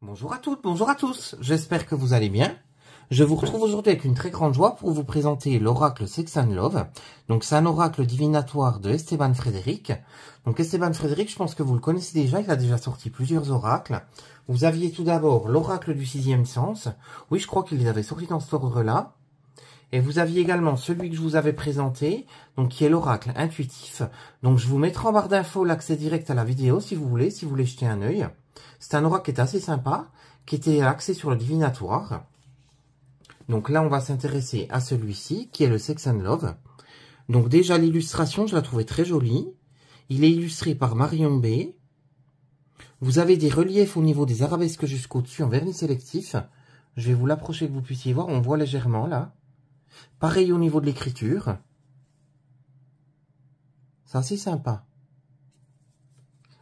Bonjour à toutes, bonjour à tous, j'espère que vous allez bien. Je vous retrouve aujourd'hui avec une très grande joie pour vous présenter l'oracle Sex and Love. Donc c'est un oracle divinatoire de Esteban Frédéric. Donc Esteban Frédéric, je pense que vous le connaissez déjà, il a déjà sorti plusieurs oracles. Vous aviez tout d'abord l'oracle du sixième sens. Oui, je crois qu'il les avait sortis dans cet ordre-là. Et vous aviez également celui que je vous avais présenté, donc qui est l'oracle intuitif. Donc je vous mettrai en barre d'infos l'accès direct à la vidéo si vous voulez jeter un œil. C'est un oracle qui est assez sympa, qui était axé sur le divinatoire. Donc là, on va s'intéresser à celui-ci, qui est le Sex and Love. Donc déjà, l'illustration, je la trouvais très jolie. Il est illustré par Marion B. Vous avez des reliefs au niveau des arabesques jusqu'au-dessus en vernis sélectif. Je vais vous l'approcher que vous puissiez voir, on voit légèrement là. Pareil au niveau de l'écriture. C'est assez sympa.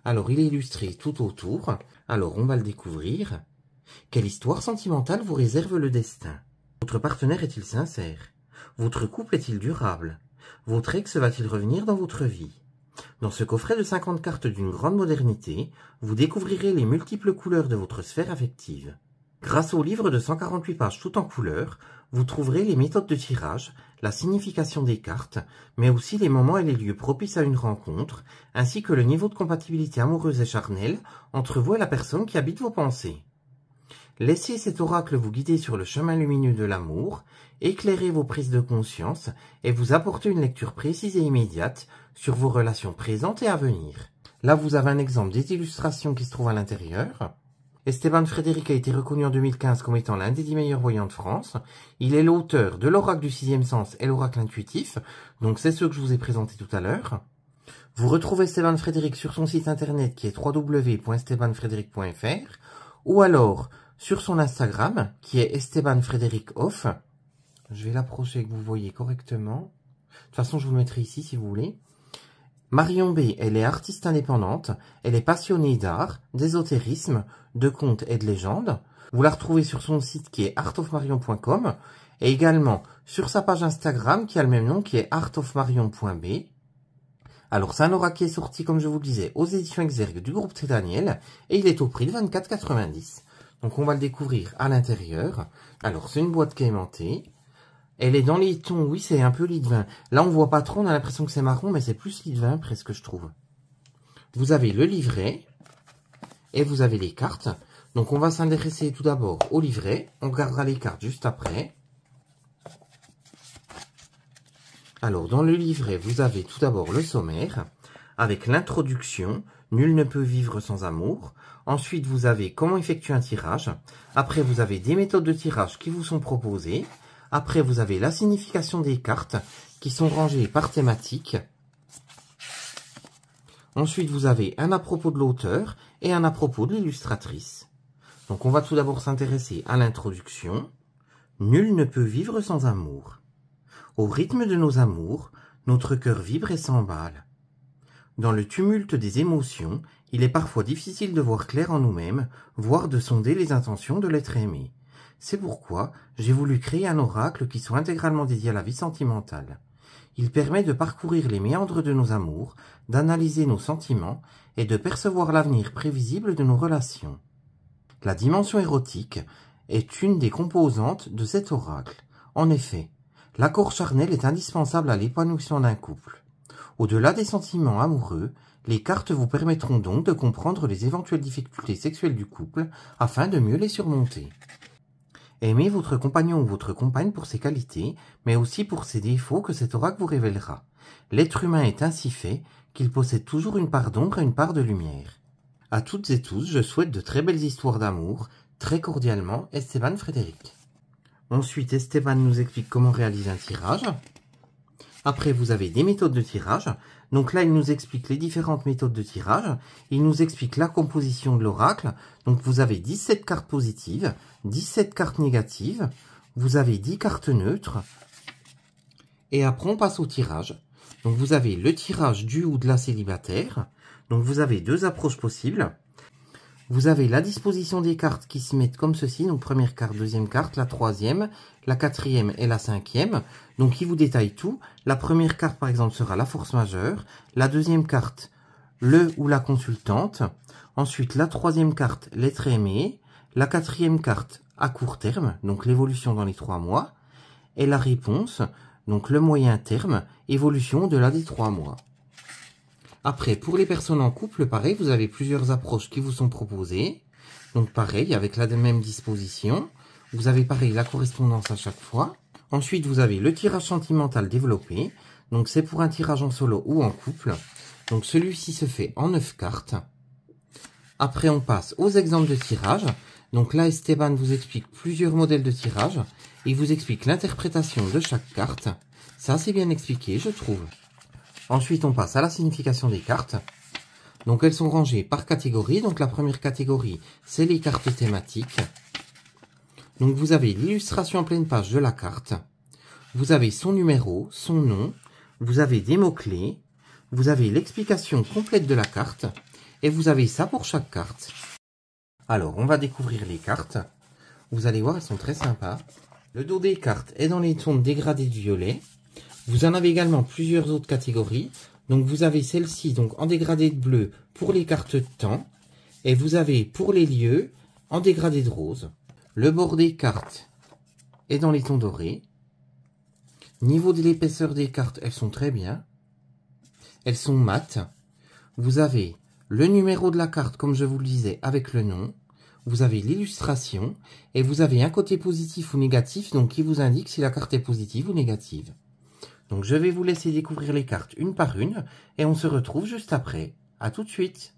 Alors, il est illustré tout autour. Alors, on va le découvrir. Quelle histoire sentimentale vous réserve le destin? Votre partenaire est-il sincère? Votre couple est-il durable? Votre ex va-t-il revenir dans votre vie? Dans ce coffret de 50 cartes d'une grande modernité, vous découvrirez les multiples couleurs de votre sphère affective. Grâce au livre de 148 pages tout en couleurs, vous trouverez les méthodes de tirage, la signification des cartes, mais aussi les moments et les lieux propices à une rencontre, ainsi que le niveau de compatibilité amoureuse et charnelle entre vous et la personne qui habite vos pensées. Laissez cet oracle vous guider sur le chemin lumineux de l'amour, éclairer vos prises de conscience et vous apporter une lecture précise et immédiate sur vos relations présentes et à venir. Là, vous avez un exemple des illustrations qui se trouvent à l'intérieur. Esteban Frédéric a été reconnu en 2015 comme étant l'un des 10 meilleurs voyants de France. Il est l'auteur de l'oracle du sixième sens et l'oracle intuitif, donc c'est ceux que je vous ai présentés tout à l'heure. Vous retrouvez Esteban Frédéric sur son site internet qui est www.estebanfrederic.fr ou alors sur son Instagram qui est Esteban Frédéric Off. Je vais l'approcher que vous voyez correctement. De toute façon, je vous le mettrai ici si vous voulez. Marion B, elle est artiste indépendante, elle est passionnée d'art, d'ésotérisme, de contes et de légendes. Vous la retrouvez sur son site qui est artofmarion.com et également sur sa page Instagram qui a le même nom qui est artofmarion.b. Alors c'est un oracle qui est sorti, comme je vous le disais, aux éditions Exergue du groupe Trédaniel et il est au prix de 24,90 €. Donc on va le découvrir à l'intérieur. Alors c'est une boîte qui est aimantée. Elle est dans les tons, oui, c'est un peu lit de vin. Là, on voit pas trop, on a l'impression que c'est marron, mais c'est plus lit de vin, presque, je trouve. Vous avez le livret, et vous avez les cartes. Donc, on va s'intéresser tout d'abord au livret. On regardera les cartes juste après. Alors, dans le livret, vous avez tout d'abord le sommaire, avec l'introduction, nul ne peut vivre sans amour. Ensuite, vous avez comment effectuer un tirage. Après, vous avez des méthodes de tirage qui vous sont proposées. Après, vous avez la signification des cartes qui sont rangées par thématique. Ensuite, vous avez un à propos de l'auteur et un à propos de l'illustratrice. Donc, on va tout d'abord s'intéresser à l'introduction. Nul ne peut vivre sans amour. Au rythme de nos amours, notre cœur vibre et s'emballe. Dans le tumulte des émotions, il est parfois difficile de voir clair en nous-mêmes, voire de sonder les intentions de l'être aimé. C'est pourquoi j'ai voulu créer un oracle qui soit intégralement dédié à la vie sentimentale. Il permet de parcourir les méandres de nos amours, d'analyser nos sentiments et de percevoir l'avenir prévisible de nos relations. La dimension érotique est une des composantes de cet oracle. En effet, l'accord charnel est indispensable à l'épanouissement d'un couple. Au-delà des sentiments amoureux, les cartes vous permettront donc de comprendre les éventuelles difficultés sexuelles du couple afin de mieux les surmonter. Aimez votre compagnon ou votre compagne pour ses qualités, mais aussi pour ses défauts que cet oracle vous révélera. L'être humain est ainsi fait qu'il possède toujours une part d'ombre et une part de lumière. À toutes et tous, je souhaite de très belles histoires d'amour. Très cordialement, Esteban Frédéric. Ensuite, Esteban nous explique comment réaliser un tirage. Après, vous avez des méthodes de tirage. Donc là, il nous explique les différentes méthodes de tirage. Il nous explique la composition de l'oracle. Donc vous avez 17 cartes positives, 17 cartes négatives. Vous avez 10 cartes neutres. Et après, on passe au tirage. Donc vous avez le tirage du ou de la célibataire. Donc vous avez deux approches possibles. Vous avez la disposition des cartes qui se mettent comme ceci. Donc première carte, deuxième carte, la troisième, la quatrième et la cinquième. Donc il vous détaille tout. La première carte par exemple sera la force majeure. La deuxième carte, le ou la consultante. Ensuite la troisième carte, l'être aimé. la quatrième carte à court terme, donc l'évolution dans les 3 mois, et la réponse, donc le moyen terme, évolution au-delà des 3 mois. Après, pour les personnes en couple, pareil, vous avez plusieurs approches qui vous sont proposées. Donc pareil, avec la même disposition, vous avez pareil la correspondance à chaque fois. Ensuite, vous avez le tirage sentimental développé. Donc c'est pour un tirage en solo ou en couple. Donc celui-ci se fait en 9 cartes. Après, on passe aux exemples de tirage. Donc là, Esteban vous explique plusieurs modèles de tirage. Il vous explique l'interprétation de chaque carte. Ça, c'est bien expliqué, je trouve. Ensuite, on passe à la signification des cartes. Donc, elles sont rangées par catégorie. Donc, la première catégorie, c'est les cartes thématiques. Donc, vous avez l'illustration en pleine page de la carte. Vous avez son numéro, son nom. Vous avez des mots-clés. Vous avez l'explication complète de la carte. Et vous avez ça pour chaque carte. Alors, on va découvrir les cartes. Vous allez voir, elles sont très sympas. Le dos des cartes est dans les tons dégradés de violet. Vous en avez également plusieurs autres catégories. Donc vous avez celle-ci donc en dégradé de bleu pour les cartes de temps. Et vous avez pour les lieux en dégradé de rose. Le bord des cartes est dans les tons dorés. Niveau de l'épaisseur des cartes, elles sont très bien. Elles sont mates. Vous avez le numéro de la carte comme je vous le disais avec le nom. Vous avez l'illustration. Et vous avez un côté positif ou négatif donc qui vous indique si la carte est positive ou négative. Donc je vais vous laisser découvrir les cartes une par une et on se retrouve juste après. À tout de suite.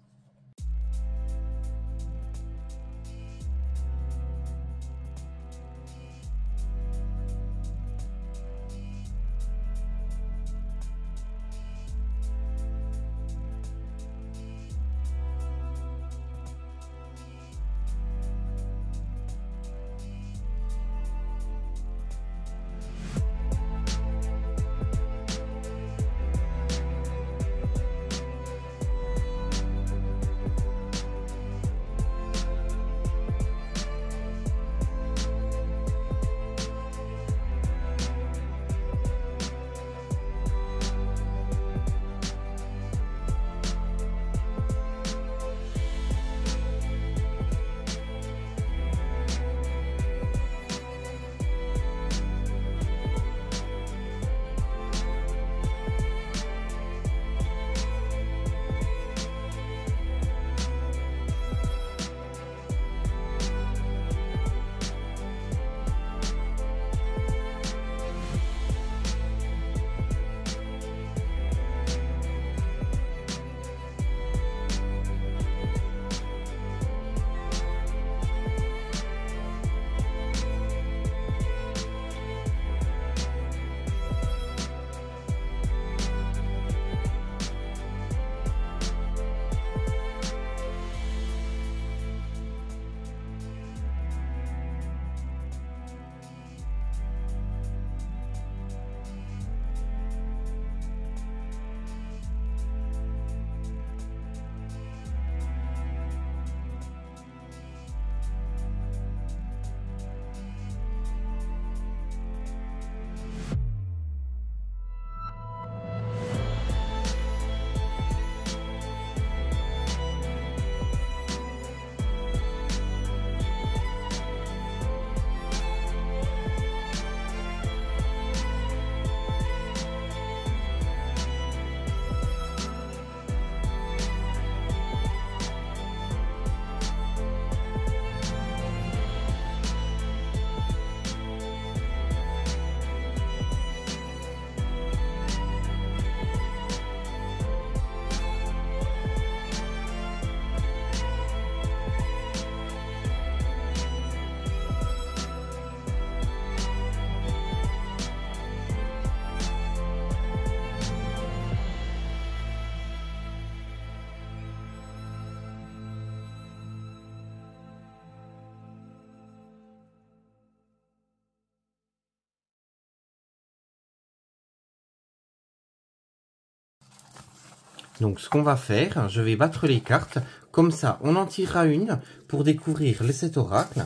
Donc ce qu'on va faire, je vais battre les cartes. Comme ça, on en tirera une pour découvrir les 7 oracles.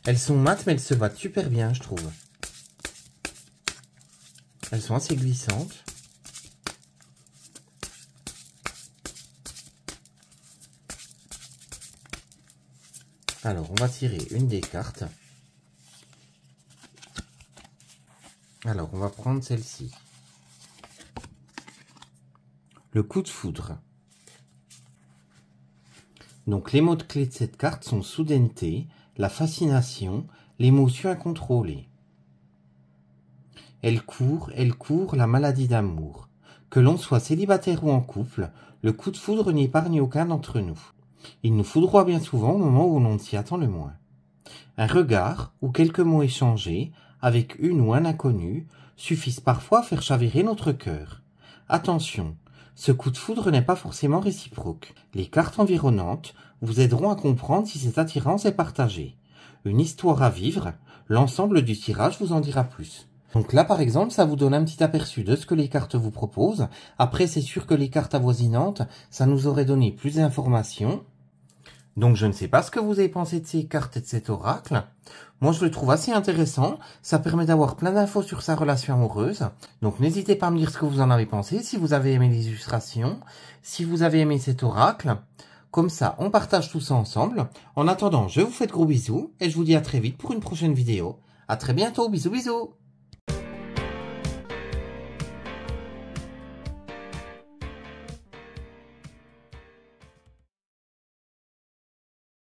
Elles sont mates, mais elles se battent super bien, je trouve. Elles sont assez glissantes. Alors, on va tirer une des cartes. Alors, on va prendre celle-ci. Le coup de foudre. Donc, les mots-clés de cette carte sont soudaineté, la fascination, l'émotion incontrôlée. Elle court, la maladie d'amour. Que l'on soit célibataire ou en couple, le coup de foudre n'épargne aucun d'entre nous. Il nous foudroie bien souvent au moment où l'on s'y attend le moins. Un regard ou quelques mots échangés avec une ou un inconnu suffisent parfois à faire chavirer notre cœur. Attention, ce coup de foudre n'est pas forcément réciproque. Les cartes environnantes vous aideront à comprendre si cette attirance est partagée. Une histoire à vivre, l'ensemble du tirage vous en dira plus. Donc là, par exemple, ça vous donne un petit aperçu de ce que les cartes vous proposent. Après, c'est sûr que les cartes avoisinantes, ça nous aurait donné plus d'informations. Donc je ne sais pas ce que vous avez pensé de ces cartes et de cet oracle. Moi je le trouve assez intéressant, ça permet d'avoir plein d'infos sur sa relation amoureuse. Donc n'hésitez pas à me dire ce que vous en avez pensé, si vous avez aimé les illustrations, si vous avez aimé cet oracle. Comme ça, on partage tout ça ensemble. En attendant, je vous fais de gros bisous et je vous dis à très vite pour une prochaine vidéo. À très bientôt, bisous bisous.